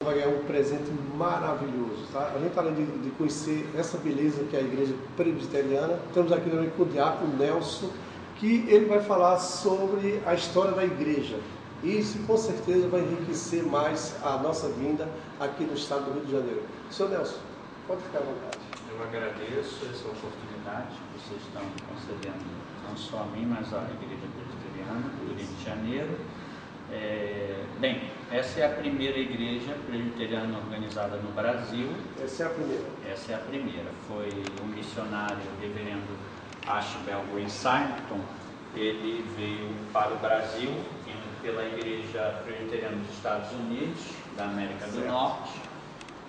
Vai ganhar um presente maravilhoso, tá? A gente, além de conhecer essa beleza que é a Igreja Presbiteriana, temos aqui também com o diácono Nelson, que ele vai falar sobre a história da igreja. Isso com certeza vai enriquecer mais a nossa vinda aqui no estado do Rio de Janeiro. Senhor Nelson, pode ficar à vontade. Eu agradeço essa oportunidade que vocês estão concedendo, não só a mim, mas à Igreja Presbiteriana do Rio de Janeiro. Bem, essa é a primeira igreja presbiteriana organizada no Brasil. Essa é a primeira? Essa é a primeira. Foi o missionário reverendo Ashbel Green Simonton. Ele veio para o Brasil, indo pela Igreja Presbiteriana dos Estados Unidos, da América do Norte,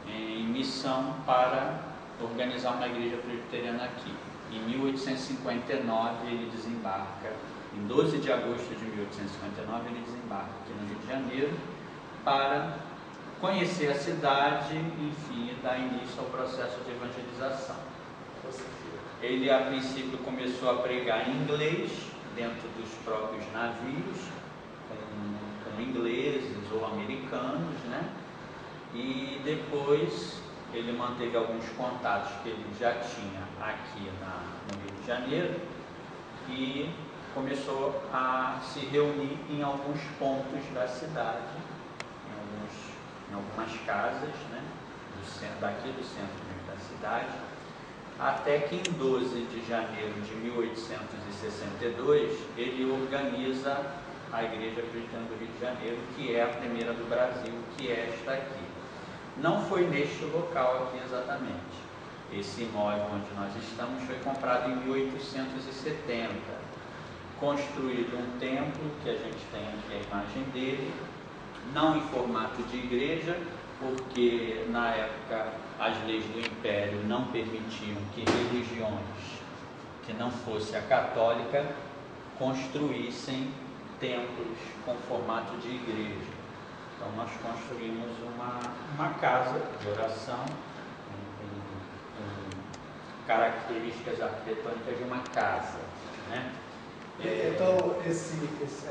em missão para organizar uma igreja presbiteriana aqui. Em 1859 ele desembarca. Em 12 de agosto de 1859, ele desembarca aqui no Rio de Janeiro para conhecer a cidade, enfim, dar início ao processo de evangelização. Ele, a princípio, começou a pregar em inglês, dentro dos próprios navios, com ingleses ou americanos, né? E depois ele manteve alguns contatos que ele já tinha aqui no Rio de Janeiro e começou a se reunir em alguns pontos da cidade, em algumas casas, né, daqui do centro da cidade, até que em 12 de janeiro de 1862 ele organiza a Igreja Presbiteriana do Rio de Janeiro, que é a primeira do Brasil, que é esta aqui. Não foi neste local aqui exatamente. Esse imóvel onde nós estamos foi comprado em 1870. Construído um templo, que a gente tem aqui a imagem dele, não em formato de igreja, porque na época as leis do Império não permitiam que religiões que não fosse a católica construíssem templos com formato de igreja. Então nós construímos uma casa de oração com características arquitetônicas de uma casa, né? Então, essa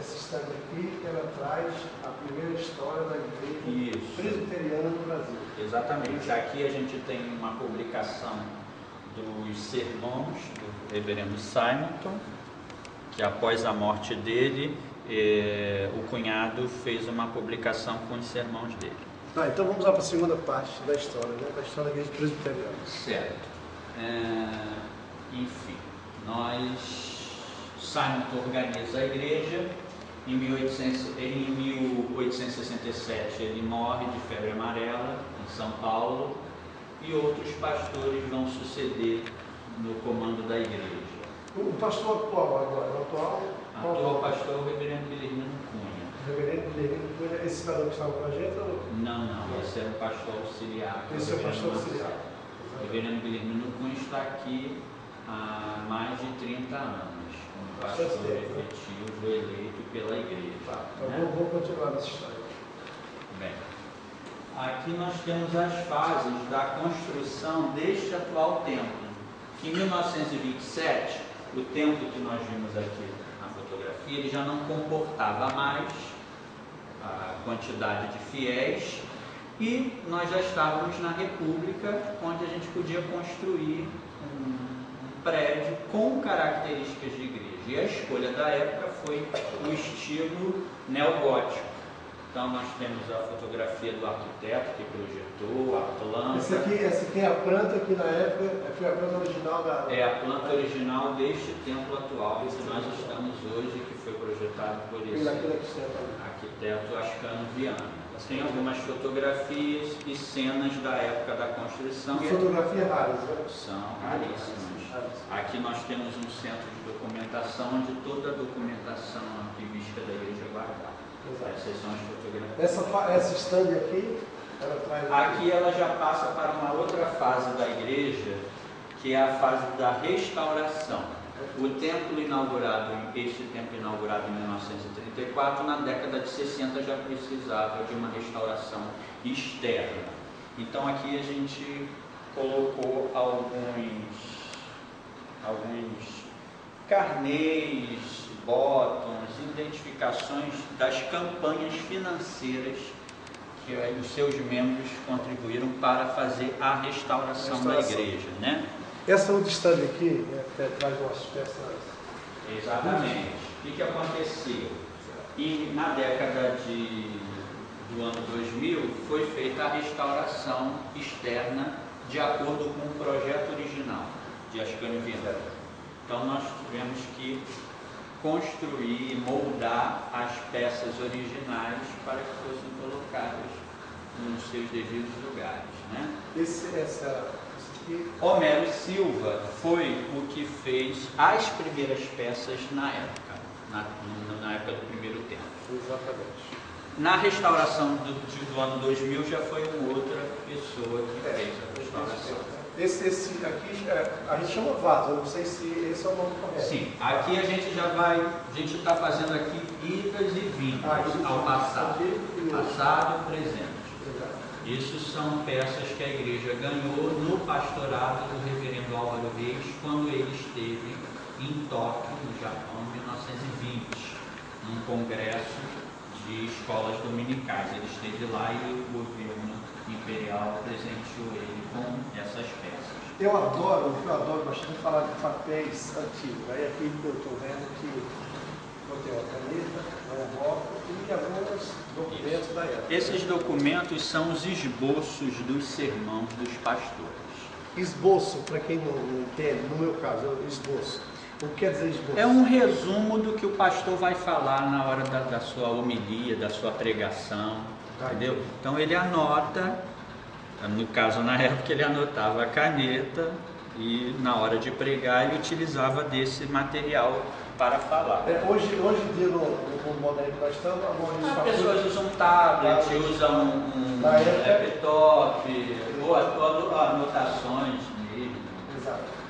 estante aqui, ela traz a primeira história da igreja presbiteriana no Brasil. Exatamente. Aqui a gente tem uma publicação dos sermões do reverendo Simonton, que após a morte dele, o cunhado fez uma publicação com os sermões dele. Tá, então vamos lá para a segunda parte da história, né? Da história da igreja presbiteriana. Certo. Enfim, Simonton organiza a igreja. Em 1867 ele morre de febre amarela em São Paulo e outros pastores vão suceder no comando da igreja. O pastor atual agora, o atual pastor é o reverendo Guilhermino Cunha. Reverendo Guilhermino Cunha, esse cidadão que estava com a gente? Ou... Não, esse é o pastor auxiliar. Esse é o pastor auxiliar. O reverendo Guilhermino Cunha está aqui há mais de 30 anos. Pastor efetivo eleito pela igreja. Tá, então vou continuar nessa história. Bem, aqui nós temos as fases da construção deste atual templo. Em 1927, o templo que nós vimos aqui na fotografia, ele já não comportava mais a quantidade de fiéis e nós já estávamos na República, onde a gente podia construir um prédio com características de igreja. E a escolha da época foi o estilo neogótico. Então nós temos a fotografia do arquiteto que projetou a planta. Essa aqui é a planta que na época foi a planta original da... É a planta original deste templo atual que nós estamos hoje, que foi projetado por esse arquiteto Ascano Viana. Tem algumas fotografias e cenas da época da construção. Fotografias raras, né? São raríssimas. Aqui nós temos um centro de documentação, onde toda a documentação arquivística da igreja é guardada. Essas são as fotografias. Essa estande aqui, ela traz... Aqui ela já passa para uma outra fase da igreja, que é a fase da restauração. Este templo inaugurado em 1934, na década de 60 já precisava de uma restauração externa. Então aqui a gente colocou alguns carnês, botões, identificações das campanhas financeiras que os seus membros contribuíram para fazer a restauração da igreja, né? Essa outra estande aqui, traz umas peças. Exatamente. O que aconteceu? E na década do ano 2000 foi feita a restauração externa de acordo com o projeto original de Ascânio Vieira. Então nós tivemos que construir e moldar as peças originais para que fossem colocadas nos seus devidos lugares, né? Homero Silva foi o que fez as primeiras peças na época, na época do primeiro templo. Exatamente. Na restauração do ano 2000 já foi uma outra pessoa que fez a restauração. Esse aqui, a gente chama vaso, eu não sei se esse é o nome correto. Sim, aqui a gente está fazendo aqui idas e vindas ao passado, passado e presente. Isso são peças que a igreja ganhou no pastorado do reverendo Álvaro Reis, quando ele esteve em Tóquio, no Japão, em 1920, num congresso de escolas dominicais. Ele esteve lá e o governo imperial presenteou ele com essas peças. Eu adoro bastante falar de papéis antigos. Aí aqui eu estou vendo que tem uma caneta, um bloco e alguns documentos da época. Esses documentos são os esboços dos sermãos dos pastores. Esboço, para quem não entende, no meu caso, esboço. O que quer dizer esboço? É um resumo do que o pastor vai falar na hora da sua homilia, da sua pregação, entendeu? Então ele anota, no caso na época ele anotava a caneta e na hora de pregar ele utilizava desse material para falar. Hoje em dia, no mundo moderno que nós estamos, as pessoas usam um tablet, usam um laptop, ou anotações nele. Exato.